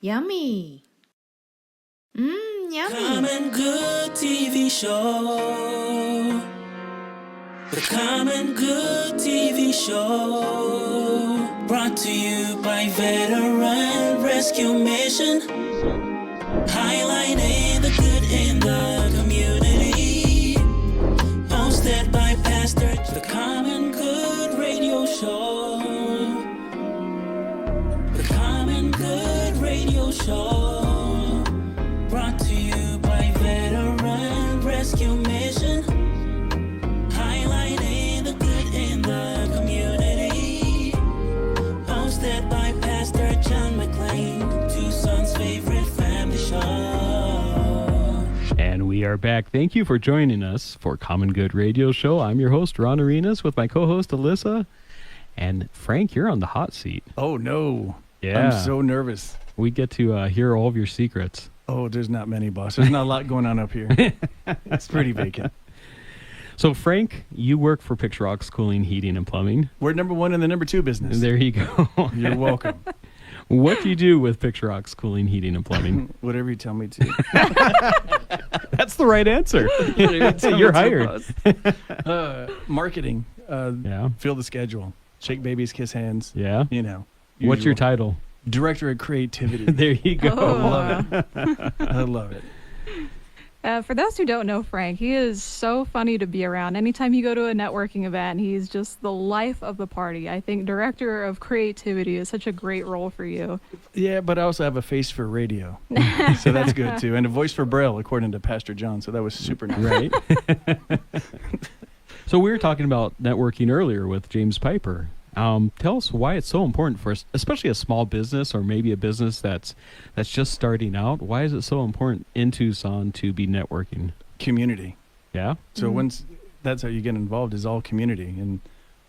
Yummy. Yummy. Common Good TV Show. The Common Good TV Show. Brought to you by Veteran Rescue Mission. Highlighting the good in the community. Hosted by Pastor. The Common Good Radio Show. The Common Good Radio Show. Brought to you by Veteran Rescue Mission. Highlighting the good in the community. Hosted by Pastor John McLean, Tucson's favorite family show. And we are back. Thank you for joining us for Common Good Radio Show. I'm your host, Ron Arenas, with my co-host, Alyssa. And Frank, you're on the hot seat. Oh, no. Yeah. I'm so nervous. We get to hear all of your secrets. Oh, there's not many, boss. There's not a lot going on up here. It's pretty vacant. So, Frank, you work for Picturox Cooling, Heating, and Plumbing. We're number one in the number two business. There you go. You're welcome. What do you do with Picturox Cooling, Heating, and Plumbing? Whatever you tell me to. That's the right answer. You're hired. Marketing. Yeah. Fill the schedule. Shake babies, kiss hands. Yeah. You know. What's your usual. title? Director of Creativity. There you go. I love it. I love it. For those who don't know Frank, he is so funny to be around. Anytime you go to a networking event, he's just the life of the party. I think Director of Creativity is such a great role for you. Yeah, but I also have a face for radio. So that's good, too. And a voice for Braille, according to Pastor John. So that was super nice. Right. So we were talking about networking earlier with James Piper. Tell us why it's so important for us, especially a small business or maybe a business that's just starting out. Why is it so important in Tucson to be networking? Community. Yeah. So once that's how you get involved is all community and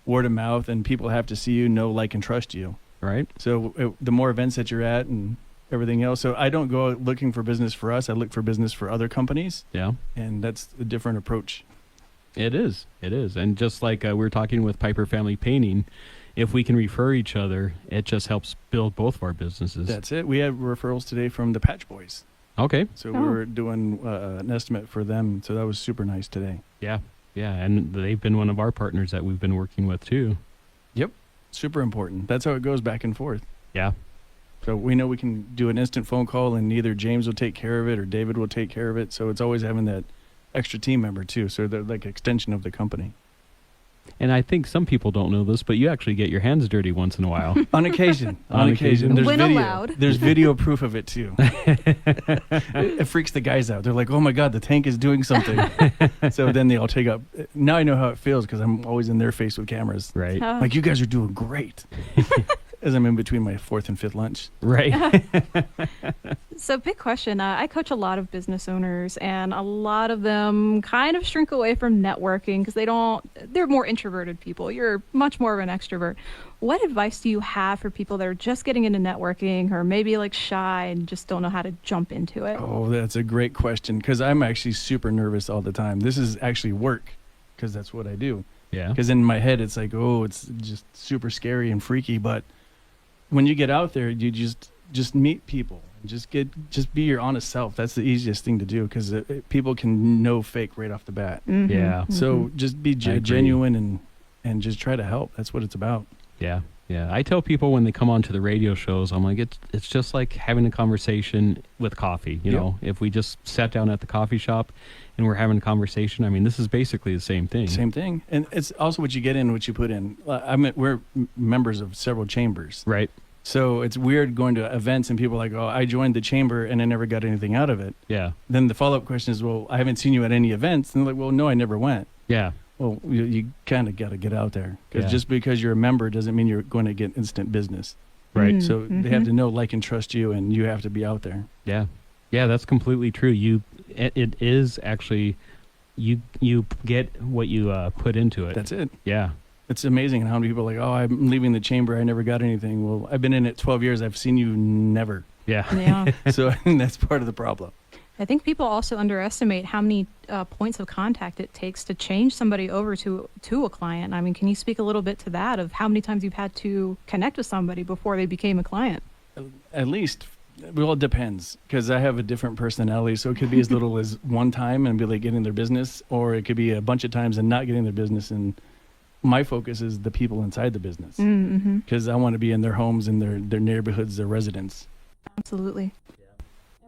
word of mouth, and people have to see you, know, like, and trust you. Right. So the more events that you're at and everything else. So I don't go out looking for business for us. I look for business for other companies. Yeah. And that's a different approach. It is. And just like we were talking with Piper Family Painting, if we can refer each other, it just helps build both of our businesses. That's it. We have referrals today from the Patch Boys. Okay. So we were doing an estimate for them. So that was super nice today. Yeah. And they've been one of our partners that we've been working with too. Yep. Super important. That's how it goes back and forth. Yeah. So we know we can do an instant phone call and either James will take care of it or David will take care of it. So it's always having that extra team member too. So they're like extension of the company. And I think some people don't know this, but you actually get your hands dirty once in a while. On occasion. On occasion. There's When video. allowed. There's video proof of it too. It freaks the guys out. They're like, oh my God, the tank is doing something. So then they all take up. Now I know how it feels because I'm always in their face with cameras. Right. Like, you guys are doing great. As I'm in between my fourth and fifth lunch. Right. So big question. I coach a lot of business owners, and a lot of them kind of shrink away from networking because they're more introverted people. You're much more of an extrovert. What advice do you have for people that are just getting into networking or maybe like shy and just don't know how to jump into it? Oh, that's a great question because I'm actually super nervous all the time. This is actually work because that's what I do. Yeah. Because in my head, it's like, oh, it's just super scary and freaky. But when you get out there, you just meet people. Just be your honest self. That's the easiest thing to do because people can know fake right off the bat. Mhm, Yeah. So just be genuine and just try to help. That's what it's about. Yeah. I tell people when they come onto the radio shows, I'm like, it's just like having a conversation with coffee. You know, if we just sat down at the coffee shop and we're having a conversation, I mean, this is basically the same thing. Same thing. And it's also what you get in, what you put in. We're members of several chambers. Right. So it's weird going to events and people are like, oh, I joined the chamber and I never got anything out of it. Yeah. Then the follow-up question is, well, I haven't seen you at any events. And they're like, well, no, I never went. Yeah. Well, you kind of got to get out there. Because Yeah. just because you're a member doesn't mean you're going to get instant business. Right. So they have to know, like, and trust you, and you have to be out there. Yeah. That's completely true. It is actually, you get what you put into it. That's it. Yeah. It's amazing how many people are like, oh, I'm leaving the chamber. I never got anything. Well, I've been in it 12 years. I've seen you never. Yeah. Yeah. So I think that's part of the problem. I think people also underestimate how many points of contact it takes to change somebody over to a client. I mean, can you speak a little bit to that of how many times you've had to connect with somebody before they became a client? At least Well, it depends because I have a different personality. So it could be as little as one time and be like getting their business, or it could be a bunch of times and not getting their business. And my focus is the people inside the business Mm-hmm. because I want to be in their homes and their neighborhoods, their residents. Absolutely.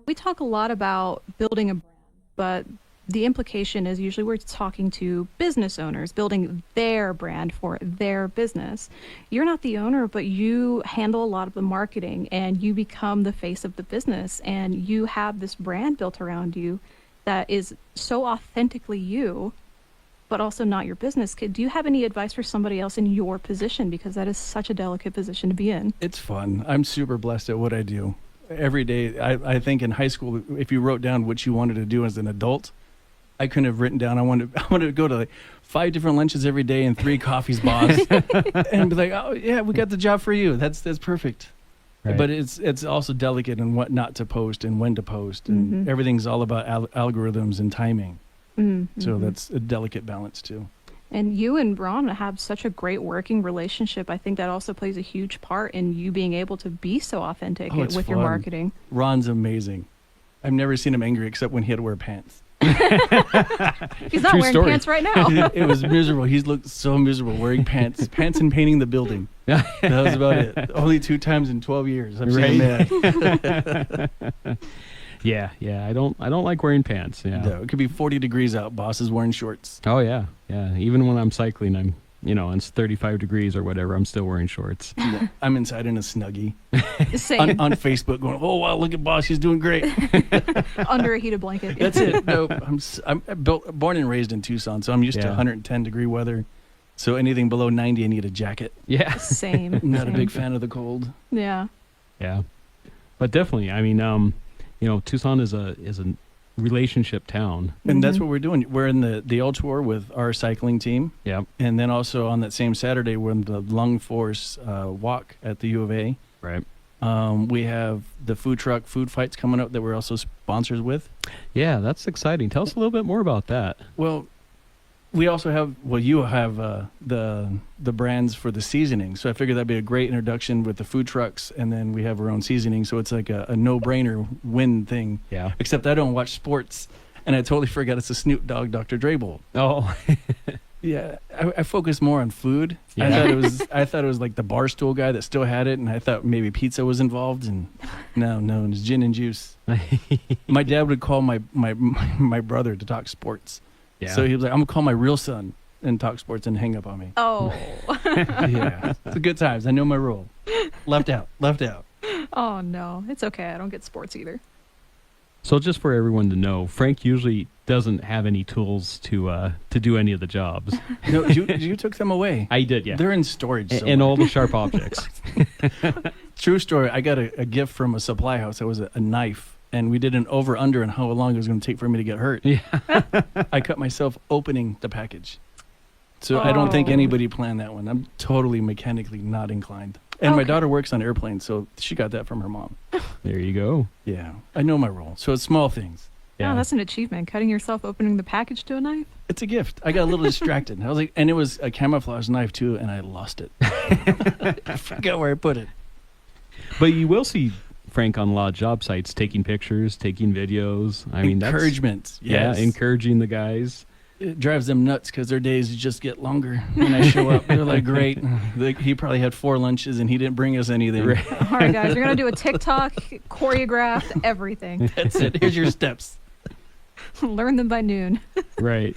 We talk a lot about building a brand, but the implication is usually we're talking to business owners, building their brand for their business. You're not the owner, but you handle a lot of the marketing and you become the face of the business, and you have this brand built around you that is so authentically you, but also not your business. Do you have any advice for somebody else in your position? Because that is such a delicate position to be in. It's fun. I'm super blessed at what I do. Every day, I think in high school, if you wrote down what you wanted to do as an adult, I couldn't have written down I wanted to go to like 5 different lunches every day and 3 coffees, boss, and be like, oh yeah, we got the job for you. That's perfect. Right. But it's also delicate in what not to post and when to post, and everything's all about algorithms and timing. Mm-hmm. So that's a delicate balance too. And you and Ron have such a great working relationship. I think that also plays a huge part in you being able to be so authentic Oh, it's with your fun. marketing. Ron's amazing. I've never seen him angry except when he had to wear pants. He's not True wearing story. pants right now. It was miserable. He's looked so miserable wearing pants and painting the building. That was about it. Only 2 times in 12 years. I've seen him mad. Yeah. I don't like wearing pants. Yeah. No, it could be 40 degrees out. Boss is wearing shorts. Oh yeah. Even when I'm cycling, I'm it's 35 degrees or whatever, I'm still wearing shorts. No, I'm inside in a Snuggie Same. on Facebook going, oh wow, look at boss, he's doing great. Under a heated blanket. That's it. No, I'm born and raised in Tucson, so I'm used to Yeah. 110 degree weather. So anything below 90, I need a jacket. Yeah. Same. I'm not a same. big fan of the cold. Yeah. Yeah. But definitely, I mean, Tucson is a relationship town. And that's Mhm. what we're doing. We're in the L Tour with our cycling team. Yeah. And then also on that same Saturday, we're in the Lung Force walk at the U of A. Right. We have the food truck food fights coming up that we're also sponsors with. Yeah, that's exciting. Tell us a little bit more about that. Well, we also have, you have the brands for the seasoning. So I figured that'd be a great introduction with the food trucks. And then we have our own seasoning. So it's like a no-brainer win thing. Yeah. Except I don't watch sports. And I totally forgot it's a Snoop Dogg Dr. Dre Bowl. Oh. Yeah, I focus more on food. Yeah. I thought it was like the Barstool guy that still had it, and I thought maybe pizza was involved. And no, it's gin and juice. My dad would call my brother to talk sports. Yeah. So he was like, "I'm gonna call my real son and talk sports," and hang up on me. Oh. Yeah, it's a good times. I know my role. Left out. Oh no. It's okay. I don't get sports either. So just for everyone to know, Frank usually doesn't have any tools to do any of the jobs. No, you took them away. I did, yeah. They're in storage. And somewhere. all the sharp objects. True story. I got a gift from a supply house. It was a knife, and we did an over/under on how long it was going to take for me to get hurt. Yeah. I cut myself opening the package. So I don't think Oh. anybody planned that one. I'm totally mechanically not inclined. And my Okay. daughter works on airplanes, so she got that from her mom. There you go. Yeah, I know my role. So it's small things. Yeah. Oh, that's an achievement. Cutting yourself opening the package to a knife. It's a gift. I got a little distracted. I was like, and it was a camouflage knife too, and I lost it. I forgot where I put it. But you will see Frank on a lot of job sites taking pictures, taking videos. I mean, Encouragement. Yes. Yeah, encouraging the guys. It drives them nuts because their days just get longer when I show up. They're like, great. He probably had 4 lunches and he didn't bring us anything. Right. All right, guys, you're gonna do a TikTok, choreographed, everything. That's it. Here's your steps. Learn them by noon. Right.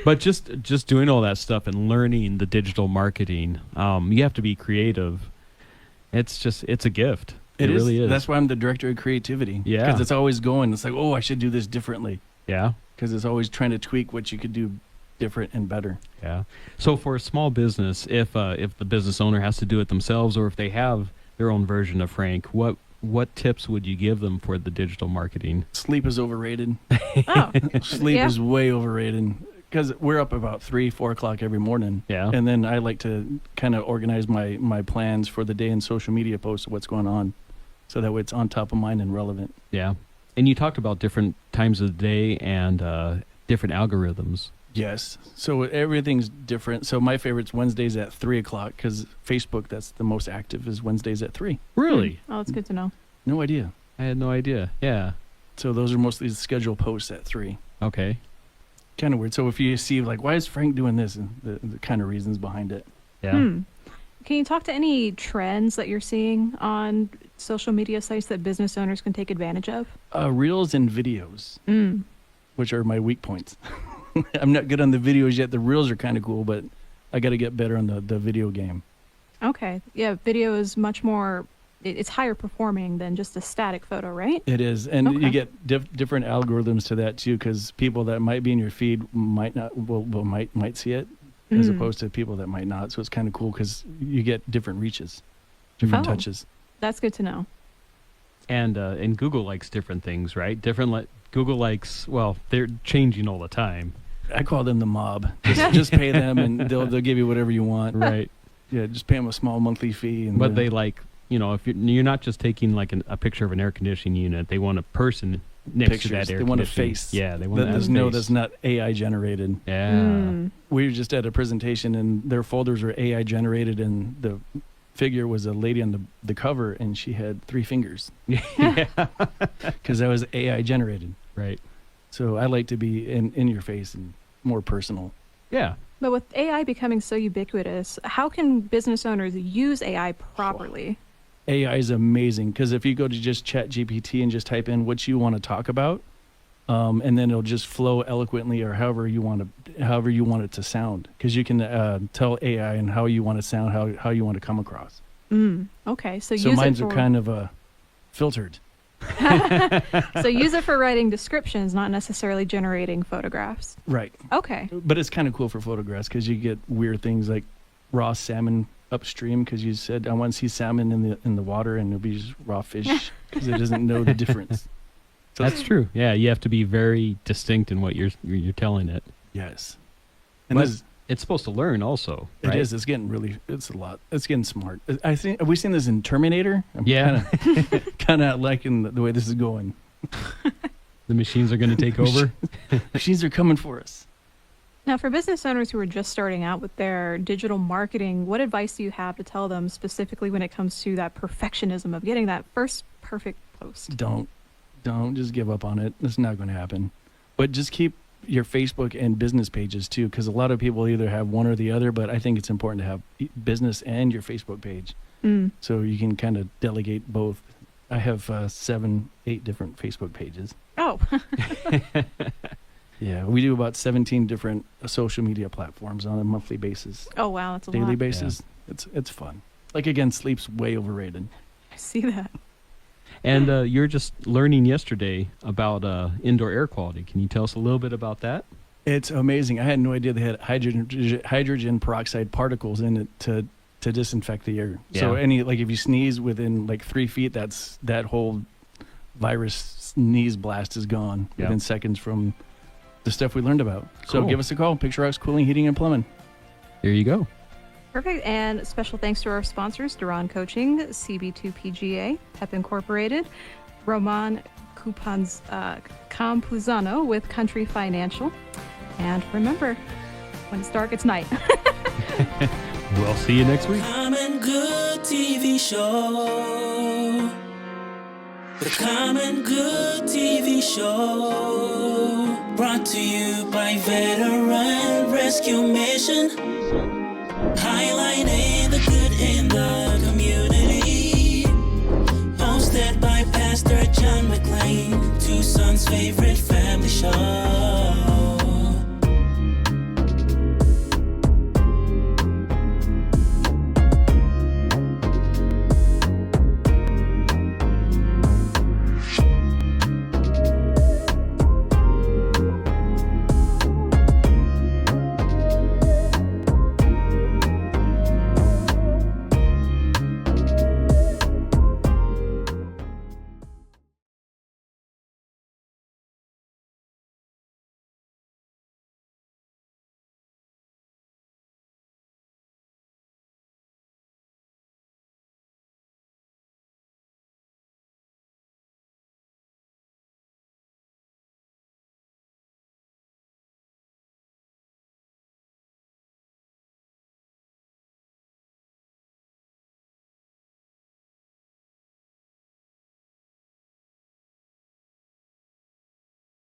But just doing all that stuff and learning the digital marketing, you have to be creative. It's a gift. It really is. That's why I'm the director of creativity. Yeah. Because it's always going. It's like, oh, I should do this differently. Yeah. Because it's always trying to tweak what you could do different and better. Yeah. So for a small business, if the business owner has to do it themselves, or if they have their own version of Frank, what tips would you give them for the digital marketing? Sleep is overrated. Oh, Sleep Yeah. is way overrated. Because we're up about 3-4 o'clock every morning. Yeah. And then I like to kind of organize my plans for the day and social media posts of what's going on. So that way it's on top of mind and relevant. Yeah. And you talked about different times of the day and different algorithms. Yes. So everything's different. So my favorite's Wednesdays at 3 o'clock because Facebook, that's the most active, is Wednesdays at 3. Really? oh, it's good to know. No idea. I had no idea. Yeah. So those are mostly the scheduled posts at 3. Okay. Kind of weird. So if you see like, why is Frank doing this, and the kind of reasons behind it. Yeah. Can you talk to any trends that you're seeing on social media sites that business owners can take advantage of? Reels and videos, which are my weak points. I'm not good on the videos yet. The reels are kind of cool, but I got to get better on the video game. Okay. Yeah, video is much more, it's higher performing than just a static photo, right? It is, and Okay. you get different algorithms to that too, because people that might be in your feed might not might see it, as opposed to people that might not. So it's kind of cool because you get different reaches, different Oh. touches. That's good to know. And Google likes different things, right? Google likes, well, they're changing all the time. I call them the mob. Just pay them, and they'll give you whatever you want. Right. Yeah, just pay them a small monthly fee. And But they like, if you're not just taking like a picture of an air conditioning unit, they want a person next Pictures. to that air They want a conditioning. face. Yeah, they want there's that no, face. that's not AI generated. Yeah. We were just at a presentation, and their folders were AI generated, and the figure was a lady on the cover, and she had 3 fingers Yeah. because that was AI generated. Right. So I like to be in your face and more personal. Yeah. But with AI becoming so ubiquitous, how can business owners use AI properly? AI is amazing because if you go to just Chat GPT and just type in what you want to talk about, and then it'll just flow eloquently or however you want it to sound, because you can tell AI and how you want to sound, how you want to come across. Okay, so So use mine's it are for, kind of filtered. so use it for writing descriptions, not necessarily generating photographs. Right. Okay. But it's kind of cool for photographs because you get weird things like raw salmon upstream, because you said I want to see salmon in the water, and it'll be just raw fish because it doesn't know the difference. So That's true. Yeah, you have to be very distinct in what you're telling it. yes, and But this, it's supposed to learn also. it right? is. It's getting really. It's a lot. It's getting smart. I think. Have we seen this in Terminator? I'm Yeah. Kind of liking the way this is going. The machines are going to take over. Machines are coming for us. Now, for business owners who are just starting out with their digital marketing, what advice do you have to tell them specifically when it comes to that perfectionism of getting that first perfect post? Don't just give up on it. It's not going to happen. But just keep your Facebook and business pages too, because a lot of people either have one or the other, but I think it's important to have business and your Facebook page. So you can kind of delegate both. I have 7-8 different Facebook pages. Oh, Yeah, we do about 17 different social media platforms on a monthly basis, oh wow, that's a daily lot. basis. It's fun. Like again, sleep's way overrated. I see that. And you're just learning yesterday about indoor air quality. Can you tell us a little bit about that? It's amazing. I had no idea they had hydrogen peroxide particles in it to disinfect the air. So Yeah. if you sneeze within like 3 feet, that whole virus sneeze blast is gone Yeah. within seconds from the stuff we learned about. So Cool. give us a call, Picture House Cooling, Heating, and Plumbing. There you go. Perfect. And special thanks to our sponsors, Duran Coaching, CB2PGA, PEP Incorporated, Roman Campuzano with Country Financial. And remember, when it's dark, it's night. We'll see you next week. Common Good TV show. The Common Good TV show. Brought to you by Veteran Rescue Mission. Highlighting the good in the community. Hosted by Pastor John McLean, Tucson's favorite family show.